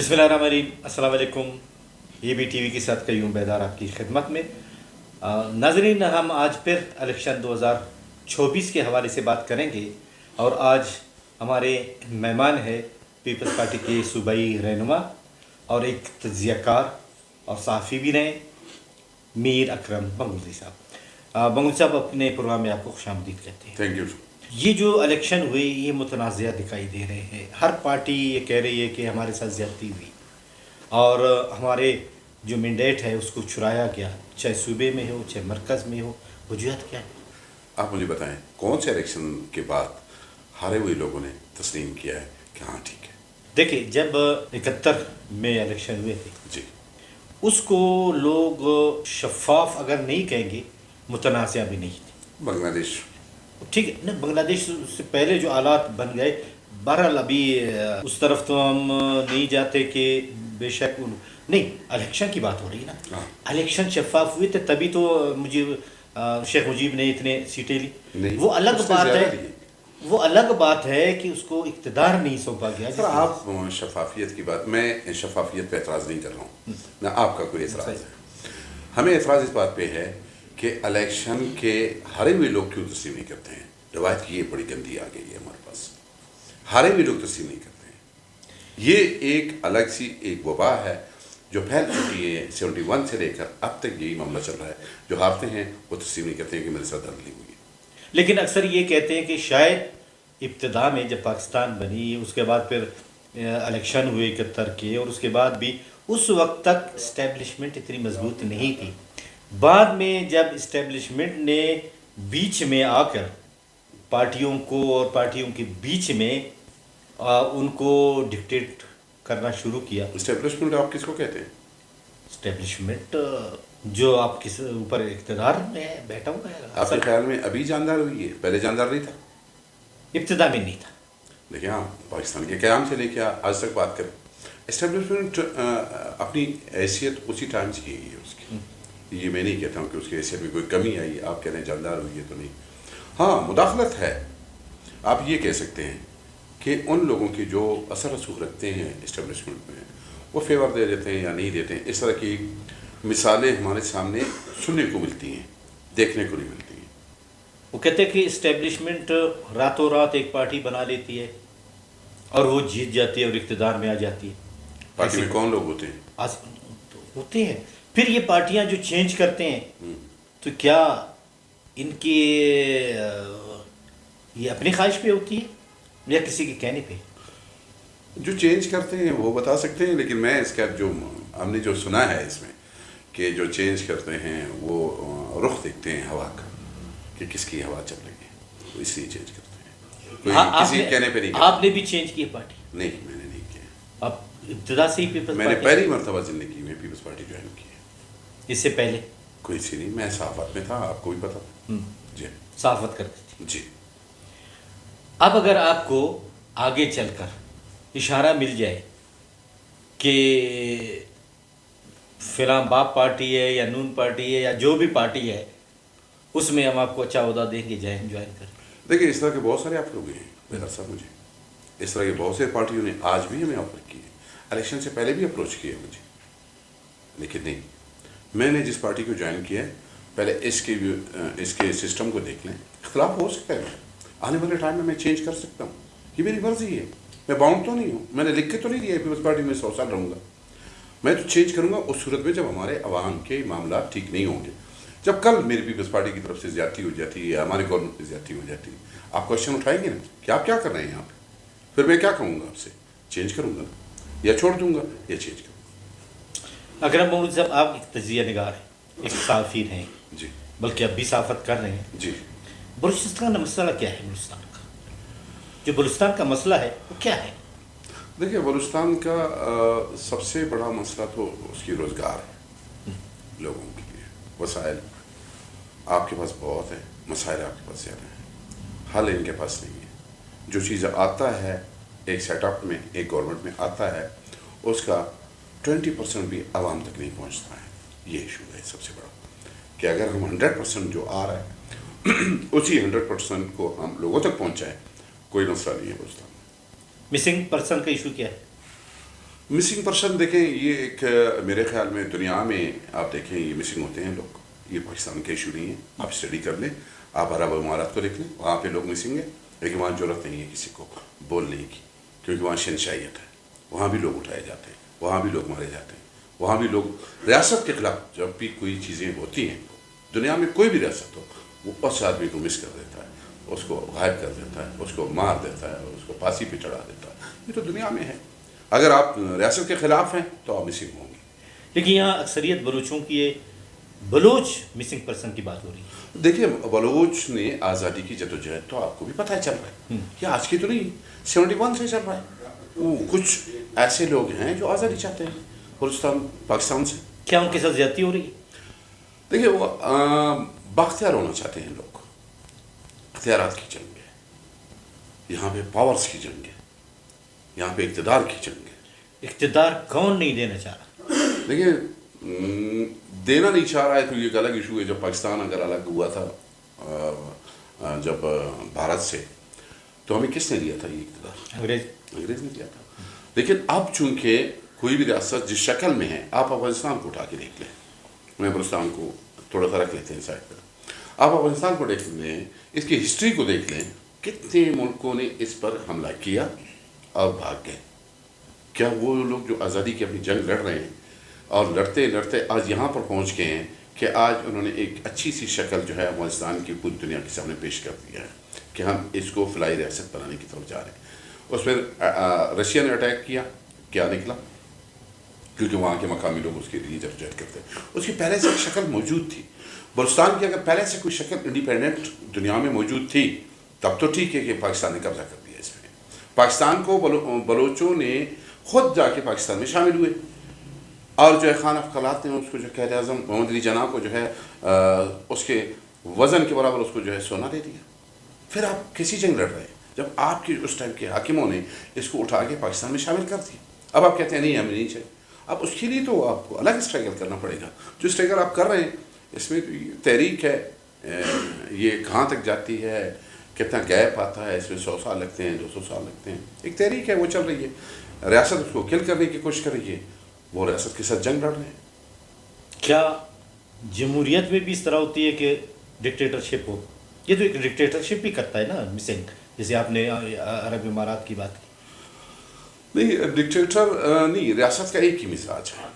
بسم اللہ الرحمن الرحیم. السلام علیکم. یہ بھی ٹی وی کے ساتھ قیوم بیدار آپ کی خدمت میں. ناظرین، ہم آج پھر الیکشن 2024 کے حوالے سے بات کریں گے اور آج ہمارے مہمان ہے پیپلز پارٹی کے صوبائی رہنما اور ایک تجزیہ کار اور صحافی بھی رہے میر اکرم بنگلوی صاحب. بنگلوی صاحب، اپنے پروگرام میں آپ کو خوش آمدید کہتے ہیں. Thank you. یہ جو الیکشن ہوئے یہ متنازع دکھائی دے رہے ہیں. ہر پارٹی یہ کہہ رہی ہے کہ ہمارے ساتھ زیادتی ہوئی اور ہمارے جو مینڈیٹ ہے اس کو چھرایا گیا، چاہے صوبے میں ہو چاہے مرکز میں ہو. وجوہات کیا ہے؟ آپ مجھے بتائیں کون سے الیکشن کے بعد ہارے ہوئے لوگوں نے تسلیم کیا ہے کہ ہاں ٹھیک ہے؟ دیکھیں، جب 71 میں الیکشن ہوئے تھے جی. اس کو لوگ شفاف اگر نہیں کہیں گے، متنازع بھی نہیں تھے. بنگلہ دیش. ٹھیک ہے نا، بنگلہ دیش سے پہلے جو حالات بن گئے، بہرحال ابھی اس طرف تو ہم نہیں جاتے کہ بے شک نہیں، الیکشن کی بات ہو رہی ہے نا. الیکشن شفاف ہوئے تھے تبھی تو شیخ مجیب نے اتنے سیٹیں لی. وہ الگ بات ہے، وہ الگ بات ہے کہ اس کو اقتدار نہیں سونپا گیا. سر آپ شفافیت کی بات، میں شفافیت پہ اعتراض نہیں کر رہا ہوں، نہ آپ کا کوئی اعتراض ہے. ہمیں اعتراض اس بات پہ ہے کہ الیکشن کے ہارے ہوئے لوگ کیوں تسلیم نہیں کرتے ہیں. روایت کی یہ بڑی گندی آ گئی ہے ہمارے پاس. ہارے ہوئے لوگ تسلیم نہیں کرتے ہیں. یہ ایک الگ سی ایک وبا ہے جو پھیل چکی ہے. 71 سے لے کر اب تک یہی معاملہ چل رہا ہے. جو ہارتے ہیں وہ تسلیم نہیں کرتے ہیں کہ میرے ساتھ دھاندلی ہوئی ہے. لیکن اکثر یہ کہتے ہیں کہ شاید ابتدا میں جب پاکستان بنی، اس کے بعد پھر الیکشن ہوئے 71 کے، اور اس کے بعد بھی اس وقت تک اسٹیبلشمنٹ اتنی مضبوط نہیں تھی. بعد میں جب اسٹیبلشمنٹ نے بیچ میں آ کر پارٹیوں کو اور پارٹیوں کے بیچ میں ان کو ڈکٹیٹ کرنا شروع کیا. اسٹیبلشمنٹ آپ کس کو کہتے ہیں؟ اسٹیبلشمنٹ جو آپ کس اوپر اقتدار میں بیٹھا ہوا ہے. آپ کے خیال میں ابھی جاندار ہوئی ہے؟ پہلے جاندار نہیں تھا؟ ابتدا میں نہیں تھا. دیکھیں، آپ پاکستان کے قیام سے لے کے آج تک بات کریں، اسٹیبلشمنٹ اپنی حیثیت اسی ٹائم سے کی ہے اس کی. یہ میں نہیں کہتا ہوں کہ اس کی حیثیت میں کوئی کمی آئی. آپ کہہ رہے ہیں جاندار ہوئی ہے تو نہیں. ہاں، مداخلت ہے. آپ یہ کہہ سکتے ہیں کہ ان لوگوں کی جو اثر رسوخ رکھتے ہیں اسٹیبلشمنٹ میں، وہ فیور دے دیتے ہیں یا نہیں دیتے ہیں. اس طرح کی مثالیں ہمارے سامنے سننے کو ملتی ہیں، دیکھنے کو نہیں ملتی ہیں. وہ کہتے ہیں کہ اسٹیبلشمنٹ راتوں رات ایک پارٹی بنا لیتی ہے اور وہ جیت جاتی ہے اور اقتدار میں آ جاتی ہے. پارٹی میں کون لوگ ہوتے ہیں؟ ہوتے ہیں. پھر یہ پارٹیاں جو چینج کرتے ہیں تو کیا ان کی یہ اپنی خواہش پہ ہوتی ہے یا کسی کے کہنے پہ؟ جو چینج کرتے ہیں وہ بتا سکتے ہیں، لیکن میں اس کا جو ہم نے جو سنا ہے اس میں کہ جو چینج کرتے ہیں وہ رخ دیکھتے ہیں ہوا کا کہ کس کی ہوا چل رہی ہے، وہ اس لیے چینج کرتے ہیں. کوئی کسی کہنے پہ نہیں. آپ نے بھی چینج کی پارٹی؟ نہیں، میں نے نہیں کیا. آپ ابتدا سے ہی پیپلز میں نے پہلی مرتبہ زندگی میں پیپلز پارٹی جوائن کی ہے. اس سے پہلے کوئی سی نہیں. میں صحافت میں تھا، آپ کو بھی پتا. جی، صحافت کرتے تھے. جی. اب اگر آپ کو آگے چل کر اشارہ مل جائے کہ فلاں باپ پارٹی ہے یا نون پارٹی ہے یا جو بھی پارٹی ہے، اس میں ہم آپ کو اچھا عہدہ دیں گے، جوائن کریں. دیکھیں، اس طرح کے بہت سارے آپ لوگ ہیں بیدار صاحب. مجھے اس طرح کے بہت سے پارٹیوں نے آج بھی ہمیں آفر کی ہے. الیکشن سے پہلے بھی اپروچ کیا مجھے، لیکن نہیں. میں نے جس پارٹی کو جوائن کیا ہے، پہلے اس کے سسٹم کو دیکھ لیں. اختلاف ہو سکتا ہے، آنے والے ٹائم میں چینج کر سکتا ہوں. یہ میری مرضی ہے. میں باؤنڈ تو نہیں ہوں. میں نے لکھ کے تو نہیں دیا ہے پیپلز پارٹی میں 100 سال رہوں گا. میں تو چینج کروں گا اس صورت میں جب ہمارے عوام کے معاملات ٹھیک نہیں ہوں گے. جب کل میری پیپلز پارٹی کی طرف سے زیادتی ہو جاتی ہے یا ہماری گورنمنٹ کی زیادتی ہو جاتی ہے، آپ کوشچن اٹھائیں گے نا کہ آپ کیا کر رہے ہیں یہاں پہ. پھر میں کیا کہوں گا آپ سے؟ چینج کروں گا یا چھوڑ دوں گا یا چینج کروں گا. اکرم بنگلوی صاحب، آپ ایک تجزیہ نگار ہیں، ایک صحافی ہیں، جی، بلکہ اب بھی صحافت کر رہے ہیں. جی. بلوچستان کا مسئلہ کیا ہے؟ بلوچستان کا جو بلوچستان کا مسئلہ ہے وہ کیا ہے؟ دیکھیے، بلوچستان کا سب سے بڑا مسئلہ تو اس کی روزگار ہے. لوگوں کے لیے وسائل آپ کے پاس بہت ہیں، مسائل آپ کے پاس زیادہ ہیں، حل ان کے پاس نہیں ہے. جو چیز آتا ہے ایک سیٹ اپ میں، ایک گورنمنٹ میں آتا ہے، اس کا 20% بھی عوام تک نہیں پہنچتا ہے. یہ ایشو ہے سب سے بڑا کہ اگر ہم 100% جو آ رہا ہے اسی 100% کو ہم لوگوں تک پہنچائیں، کوئی مسئلہ نہیں ہے بلوچستان میں. مسنگ پرسن کا ایشو کیا ہے؟ مسنگ پرسن دیکھیں یہ ایک میرے خیال میں دنیا میں آپ دیکھیں یہ مسنگ ہوتے ہیں لوگ، یہ پاکستان کے ایشو نہیں ہے. آپ اسٹڈی کر لیں، آپ عرب امارات کو دیکھ لیں، وہاں پہ لوگ مسنگ ہیں لیکن وہاں ضرورت نہیں ہے کسی کو بولنے کی، کیونکہ وہاں شہنشاہیت ہے. وہاں بھی لوگ اٹھائے جاتے ہیں، وہاں بھی لوگ مارے جاتے ہیں، وہاں بھی لوگ ریاست کے خلاف جب بھی کوئی چیزیں ہوتی ہیں دنیا میں کوئی بھی ریاست ہو وہ اس آدمی کو مس کر دیتا ہے، اس کو غائب کر دیتا ہے، اس کو مار دیتا ہے، اس کو پھانسی پہ چڑھا دیتا ہے. یہ تو دنیا میں ہے. اگر آپ ریاست کے خلاف ہیں تو آپ مسنگ ہوں گے. لیکن یہاں اکثریت بلوچوں کی ہے، بلوچ مسنگ پرسن کی بات ہو رہی ہے. دیکھیے بلوچ نے آزادی کی جدوجہد تو آپ کو بھی پتہ چل رہا ہے کہ آج کی تو نہیں 71 سے چل رہا ہے. وہ کچھ ایسے لوگ ہیں جو آزادی چاہتے ہیں بلوچستان پاکستان سے. کیا ان کے ساتھ زیادتی ہو رہی ہے؟ دیکھیے وہ بااختیار ہونا چاہتے ہیں لوگ. اختیارات کی جنگ ہے یہاں پہ، پاورز کی جنگ ہے یہاں پہ، اقتدار کی جنگ ہے. اقتدار کون نہیں دینا چاہ رہا؟ دیکھیے دینا نہیں چاہ رہا ہے تو یہ ایک الگ ایشو ہے. جب پاکستان اگر الگ ہوا تھا جب بھارت سے، تو ہمیں کس نے دیا تھا یہ اقتدار؟ انگریز نے دیا تھا. لیکن اب چونکہ کوئی بھی ریاست جس شکل میں ہے، آپ افغانستان کو اٹھا کے دیکھ لیں، میں بلوچستان کو تھوڑا سا رکھ لیتے ہیں سائڈ پر. آپ افغانستان کو دیکھ لیں، اس کی ہسٹری کو دیکھ لیں، کتنے ملکوں نے اس پر حملہ کیا اور بھاگ گئے. کیا وہ لوگ جو آزادی کی اپنی جنگ لڑ رہے ہیں اور لڑتے لڑتے آج یہاں پر پہنچ گئے ہیں کہ آج انہوں نے ایک اچھی سی شکل جو ہے افغانستان کی پوری دنیا کے سامنے پیش کر دیا ہے کہ ہم اس کو فلائی ریاست بنانے کی طرف جا رہے ہیں. اس میں رشیا نے اٹیک کیا نکلا؟ کیونکہ وہاں کے مقامی لوگ اس کے لیے جدوجہد کرتے ہیں. اس کی پہلے سے ایک شکل موجود تھی. بلوچستان کی اگر پہلے سے کوئی شکل انڈیپینڈنٹ دنیا میں موجود تھی تب تو ٹھیک ہے کہ پاکستان نے قبضہ کر دیا اس میں. پاکستان کو بلوچوں نے خود جا کے پاکستان میں شامل ہوئے اور جو ہے خان افقلات نے اس کو جو قائد اعظم محمد علی جناح کو جو ہے اس کے وزن کے برابر اس کو جو ہے سونا دے دیا. پھر آپ کیسی جنگ لڑ رہے ہیں جب آپ کی اس ٹائم کے حاکموں نے اس کو اٹھا کے پاکستان میں شامل کر دیا؟ اب آپ کہتے ہیں نہیں ہمیں نہیں چاہیے. اب اس کے لیے تو آپ کو الگ اسٹرگل کرنا پڑے گا. جو اسٹرگل آپ کر رہے ہیں اس میں تحریک ہے، یہ کہاں تک جاتی ہے، کتنا گیپ آتا ہے، اس میں 100 سال لگتے ہیں، 200 سال لگتے ہیں. ایک تحریک ہے وہ چل رہی ہے. ریاست اس کو کل کرنے کی کوشش کر رہی ہے، وہ ریاست کے ساتھ جنگ لڑ رہے ہیں. کیا جمہوریت میں بھی اس طرح ہوتی ہے کہ ڈکٹیٹرشپ ہو؟ یہ تو ایک ڈکٹیٹرشپ بھی کرتا ہے نا مسنگ، جیسے آپ نے عرب امارات کی بات کی. نہیں ڈکٹیٹر نہیں، ریاست کا ایک ہی مزاج ہے.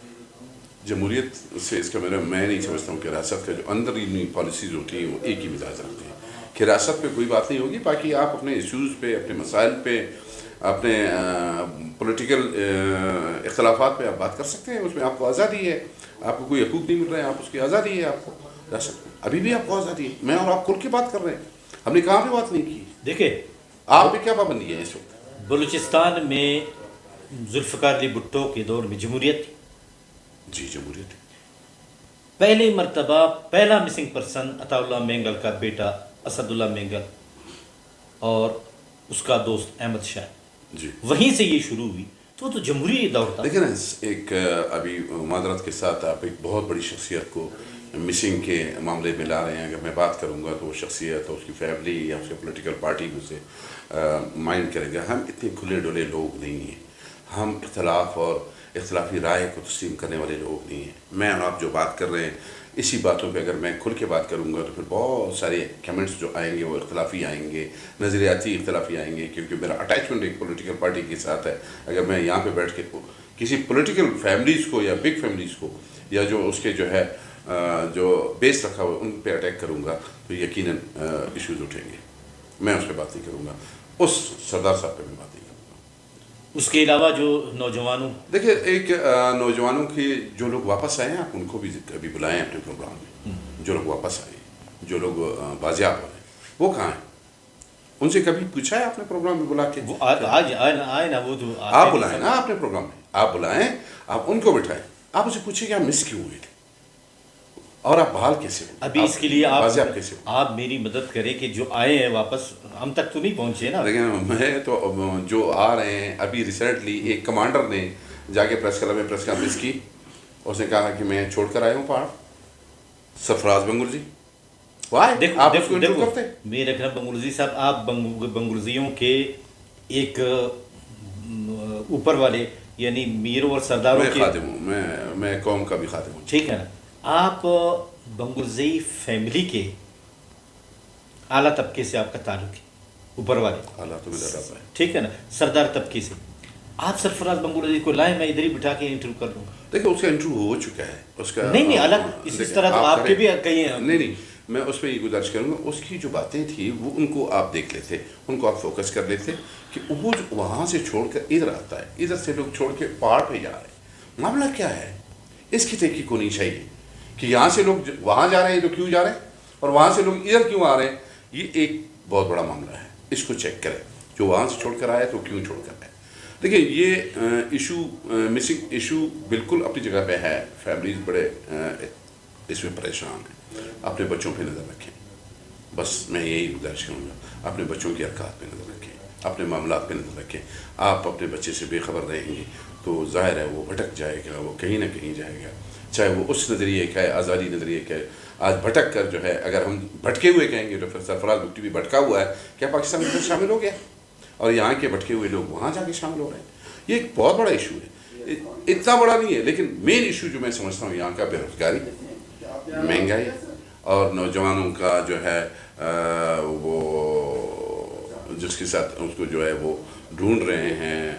جمہوریت سے اس کا میں نہیں سمجھتا ہوں کہ ریاست کا جو اندرونی پالیسیز ہوتی ہیں وہ ایک ہی مزاج رکھتے ہیں کہ ریاست پہ کوئی بات نہیں ہوگی. باقی آپ اپنے ایشوز پہ، اپنے مسائل پہ، اپنے پولیٹیکل اختلافات پہ آپ بات کر سکتے ہیں. اس میں آپ کو آزادی ہے. آپ کو کوئی حقوق نہیں مل رہے ہیں، آپ اس کی آزادی ہے. آپ کو ریاست ابھی بھی آپ کو آزادی ہے. میں اور آپ کھل کے بات کر رہے ہیں، ہم نے کہاں پہ بات نہیں کی. دیکھیں آپ پہ کیا پابندی ہے اس وقت؟ بلوچستان میں ذوالفقار علی بھٹو کے دور میں جمہوریت تھی. جی جمہوریت. پہلی مرتبہ پہلا مسنگ پرسن عطا اللہ مینگل کا بیٹا اسد اللہ مینگل اور اس کا دوست احمد شاہ، جی وہیں سے یہ شروع ہوئی. تو تو جمہوری دور تھا. دیکھیں نا ایک ابھی معذرت کے ساتھ آپ ایک بہت بڑی شخصیت کو مسنگ کے معاملے میں لا رہے ہیں. اگر میں بات کروں گا تو وہ شخصیت اور اس کی فیملی یا اس کے پولیٹیکل پارٹی میں سے مائنڈ کرے گا. ہم اتنے کھلے ڈولے لوگ نہیں ہیں. ہم اختلاف اور اختلافی رائے کو تسلیم کرنے والے لوگ نہیں ہیں. میں اور آپ جو بات کر رہے ہیں اسی باتوں پہ اگر میں کھل کے بات کروں گا تو پھر بہت سارے کمنٹس جو آئیں گے وہ اختلافی آئیں گے، نظریاتی اختلافی آئیں گے، کیونکہ میرا اٹیچمنٹ ایک پولیٹیکل پارٹی کے ساتھ ہے. اگر میں یہاں پہ بیٹھ کے کسی پولیٹیکل فیملیز کو یا بگ فیملیز کو یا جو اس کے جو ہے جو بیس رکھا ہوا ان پہ اٹیک کروں گا تو یقیناً ایشوز اٹھیں گے. میں اس پہ بات نہیں کروں گا. اس سردار صاحب پہ بھی بات نہیں کروں گا. اس کے علاوہ جو نوجوانوں، دیکھیں ایک نوجوانوں کے جو لوگ واپس آئے ہیں آپ ان کو بھی کبھی بلائیں اپنے پروگرام میں. جو لوگ واپس آئے ہیں، جو لوگ بازیاب ہو رہے ہیں، وہ کہاں ہیں؟ ان سے کبھی پوچھا ہے آپ نے پروگرام میں بلا کے؟ وہ آج آئے نا، وہ تو آپ بلائیں نا اپنے پروگرام میں، آپ بلائیں، آپ ان کو بٹھائیں، آپ اسے پوچھیں کہ آپ مس کیوں ہوئے تھے اور آپ بحال کیسے ہو. ابھی اس کے لیے بازیاب کیسے ہو؟ آپ میری مدد کریں کہ جو آئے ہیں واپس ہم تک تو نہیں پہنچے نا. لیکن میں تو جو آ رہے ہیں ابھی ریسنٹلی ایک کمانڈر نے جا کے پریس کلب میں پریس کانفرنس کی. اس نے کہا کہ میں چھوڑ کر آیا ہوں پہاڑ. سرفراز بنگلزی آپ اس کو انٹرو کرتے. میرے خیال بنگلزی صاحب، آپ بنگلزیوں کے ایک اوپر والے یعنی میروں اور سرداروں میں کے خادم ہوں، میں قوم کا بھی خادم ہوں. ٹھیک ہے نا. آپ بنگلزئی فیملی کے اعلیٰ طبقے سے آپ کا تعلق ہے، اوپر والے، اللہ تو میرا رب ہے. ٹھیک ہے نا، سردار طبقے سے. آپ سرفراز بنگلزئی کو لائیں، میں ادھر ہی بٹھا کے انٹرویو کر لوں گا. دیکھیں اس کا انٹرویو ہو چکا ہے، اس کا نہیں الگ اس طرح تو آپ کے بھی کئی ہیں. نہیں میں اس پہ یہ گزارش کروں گا، اس کی جو باتیں تھی وہ ان کو آپ دیکھ لیتے، ان کو آپ فوکس کر لیتے کہ وہ جو وہاں سے چھوڑ کر ادھر آتا ہے، ادھر سے لوگ چھوڑ کے پہاڑ پہ جا رہے ہیں، معاملہ کیا ہے؟ اس کی تحقیق ہونی چاہیے کہ یہاں سے لوگ وہاں جا رہے ہیں تو کیوں جا رہے ہیں، اور وہاں سے لوگ ادھر کیوں آ رہے ہیں. یہ ایک بہت بڑا معاملہ ہے، اس کو چیک کریں. جو وہاں سے چھوڑ کر آیا تو کیوں چھوڑ کر آیا. دیکھیں یہ ایشو، مسنگ ایشو بالکل اپنی جگہ پہ ہے. فیملیز بڑے اس میں پریشان ہیں. اپنے بچوں پہ نظر رکھیں، بس میں یہی گزارش کروں گا. اپنے بچوں کی حرکات پہ نظر رکھیں، اپنے معاملات پہ نظر رکھیں. آپ اپنے بچے سے بے خبر رہیں گے تو ظاہر ہے وہ بھٹک جائے گا، وہ کہیں نہ کہیں جائے گا. چاہے وہ اس نظریے کا ہے، آزادی نظریے کا ہے. آج بھٹک کر جو ہے، اگر ہم بھٹکے ہوئے کہیں گے تو پھر سرفراز بگٹی بھی بھٹکا ہوا ہے. کیا پاکستان میں شامل ہو گیا؟ اور یہاں کے بھٹکے ہوئے لوگ وہاں جا کے شامل ہو رہے ہیں. یہ ایک بہت بڑا ایشو ہے. اتنا بڑا نہیں ہے لیکن مین ایشو جو میں سمجھتا ہوں یہاں کا بے روزگاری، مہنگائی، اور نوجوانوں کا جو ہے وہ جس کے ساتھ اس کو جو ہے وہ ڈھونڈ رہے ہیں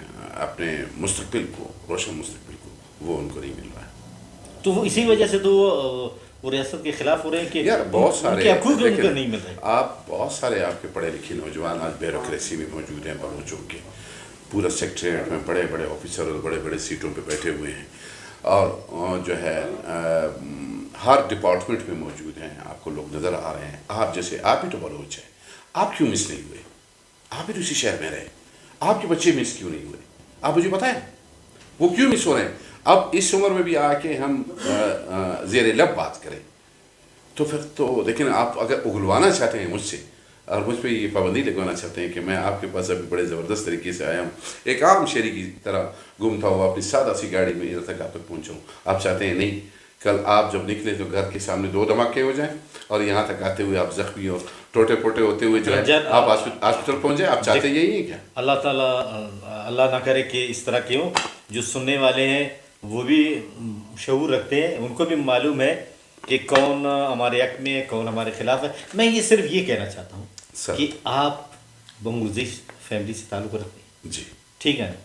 اپنے مستقبل کو، روشن مستقبل کو، وہ ان کو نہیں مل رہا ہے. تو وہ اسی وجہ سے تو وہ ریاست کے خلاف ہو رہے ہیں کہ یار بہت سارے ان کے حقوق ان کو نہیں مل رہے. آپ بہت سارے آپ کے پڑھے لکھے نوجوان آج بیوروکریسی میں موجود ہیں، بلوچوں کے پورا سیکٹریٹ میں بڑے بڑے آفیسر اور بڑے بڑے سیٹوں پہ بیٹھے ہوئے ہیں، اور جو ہے ہر ڈپارٹمنٹ میں موجود ہیں. آپ کو لوگ نظر آ رہے ہیں. آپ جیسے آپ ہی تو بلوچ ہیں، آپ کیوں مس نہیں ہوئے؟ آپ بھی تو اسی شہر میں رہے، آپ کے بچے مس کیوں نہیں ہوئے؟ آپ مجھے بتائیں وہ کیوں مس ہو رہے ہیں؟ اب اس عمر میں بھی آ کے ہم زیر لب بات کریں تو پھر تو لیکن آپ اگر اگلوانا چاہتے ہیں مجھ سے اور مجھ پہ یہ پابندی لگوانا چاہتے ہیں کہ میں آپ کے پاس ابھی بڑے زبردست طریقے سے آیا ہوں، ایک عام شہری کی طرح گھومتا ہوا اپنی سادہ سی گاڑی میں ادھر تک آپ تک پہنچا ہوں. آپ چاہتے ہیں نہیں، کل آپ جب نکلے تو گھر کے سامنے 2 دھماکے ہو جائیں اور یہاں تک آتے ہوئے آپ زخمی اور ٹوٹے پوٹے ہوتے ہوئے جو ہے آپ ہاسپٹل پہنچ جائیں. آپ چاہتے یہی ہیں کیا؟ اللہ تعالیٰ اللہ نہ کرے کہ اس طرح کیوں. جو سننے والے ہیں وہ بھی شعور رکھتے ہیں، ان کو بھی معلوم ہے کہ کون ہمارے حق میں ہے، کون ہمارے خلاف ہے. میں یہ صرف یہ کہنا چاہتا ہوں کہ آپ بنگلزئی فیملی سے تعلق رکھتے ہیں، جی ٹھیک ہے نا.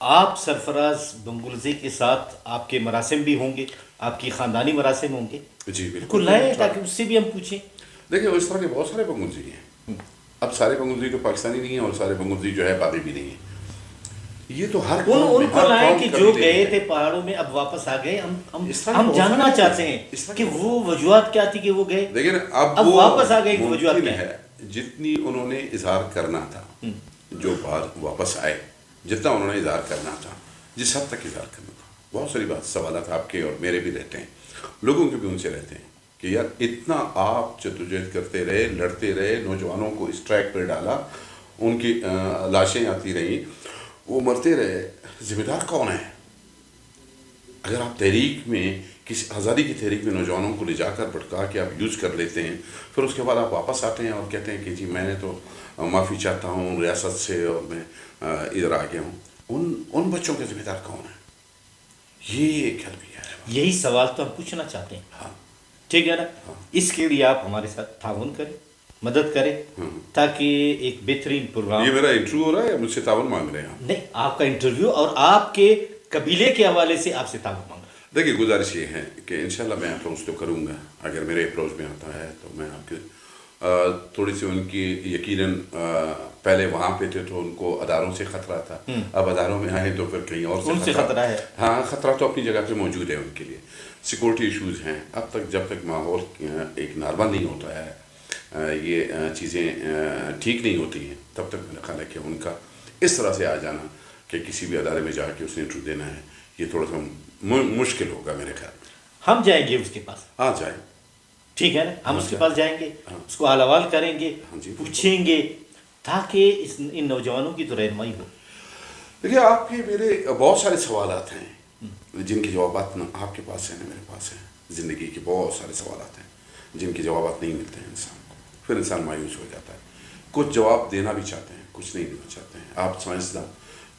آپ سرفراز بنگلزئی کے ساتھ آپ کے مراسم بھی ہوں گے، آپ کی خاندانی مراسم ہوں گے. جی ان کو لائیں تاکہ اس سے بھی ہم پوچھیں. دیکھیں اس طرح کے بہت سارے بنگلزئی ہیں. اب سارے بنگلزئی تو پاکستانی نہیں ہیں اور سارے بنگلزئی جو ہے باغی بھی نہیں ہیں. یہ تو ہر ان کو لائیں کہ جو گئے تھے پہاڑوں میں اب واپس آ گئے. ہم جاننا چاہتے ہیں کہ وہ وجوہات کیا تھی کہ وہ گئے، لیکن اب واپس آ گئے. وجوہات کیا ہے؟ جتنی انہوں نے اظہار کرنا تھا، جو بات واپس آئے، جتنا انہوں نے اظہار کرنا تھا، جس حد تک اظہار کرنا تھا. بہت ساری بات سوالات آپ کے اور میرے بھی رہتے ہیں، لوگوں کے بھی ان سے رہتے ہیں کہ یار اتنا آپ جدوجہد کرتے رہے، لڑتے رہے، نوجوانوں کو اس ٹریک پہ ڈالا، ان کی لاشیں آتی رہیں، وہ مرتے رہے، ذمہ دار کون ہے؟ اگر آپ تحریک میں کسی آزادی کی تحریک میں نوجوانوں کو لے جا کر بھٹکا کے آپ یوز کر لیتے ہیں، پھر اس کے بعد آپ واپس آتے ہیں اور کہتے ہیں کہ جی میں نے تو معافی چاہتا ہوں ریاست سے اور میں ادھر آ گیا ہوں. ان بچوں کے ذمہ دار کون ہیں؟ یہ ایک حل ہے. یہی سوال تو ہم پوچھنا چاہتے ہیں. ہاں ٹھیک ہے نا. اس کے لیے آپ ہمارے ساتھ تعاون کریں، مدد کریں تاکہ ایک بہترین پروگرام. یہ میرا انٹرویو ہو رہا ہے یا مجھ سے تعاون مانگ رہے ہیں آپ؟ نہیں، آپ کا انٹرویو اور آپ کے قبیلے کے حوالے سے آپ سے تعاون مانگ رہا ہوں. دیکھیے گزارش یہ ہے کہ انشاءاللہ میں اپروچ تو کروں گا. اگر میرے اپروچ میں آتا ہے تو میں آپ کے تھوڑی سی ان کی یقیناً پہلے وہاں پہ تھے تو ان کو اداروں سے خطرہ تھا، اب اداروں میں آئے تو پھر کہیں اور سے خطرہ ہے. ہاں خطرہ تو اپنی جگہ پہ موجود ہے ان کے لیے. سیکورٹی ایشوز ہیں. اب تک جب تک ماحول ایک نارمل نہیں ہوتا ہے، یہ چیزیں ٹھیک نہیں ہوتی ہیں، تب تک میرا خیال ہے کہ ان کا اس طرح سے آ جانا کہ کسی بھی ادارے میں جا کے اس نے انٹرویو دینا ہے، یہ تھوڑا سا مشکل ہوگا میرے خیال میں. ہم جائیں گے اس کے پاس. ہاں جائیں. ٹھیک ہے نا. ہم اس کے پاس جائیں گے، اس کو حال حوال کریں گے، پوچھیں گے تاکہ ان نوجوانوں کی تو رہنمائی ہو. دیکھیے آپ کے میرے بہت سارے سوالات ہیں جن کے جوابات نہ آپ کے پاس ہیں نہ میرے پاس ہیں. زندگی کے بہت سارے سوالات ہیں جن کے جوابات نہیں ملتے ہیں انسان کو، پھر انسان مایوس ہو جاتا ہے. کچھ جواب دینا بھی چاہتے ہیں، کچھ نہیں دینا چاہتے ہیں. آپ سائنسداں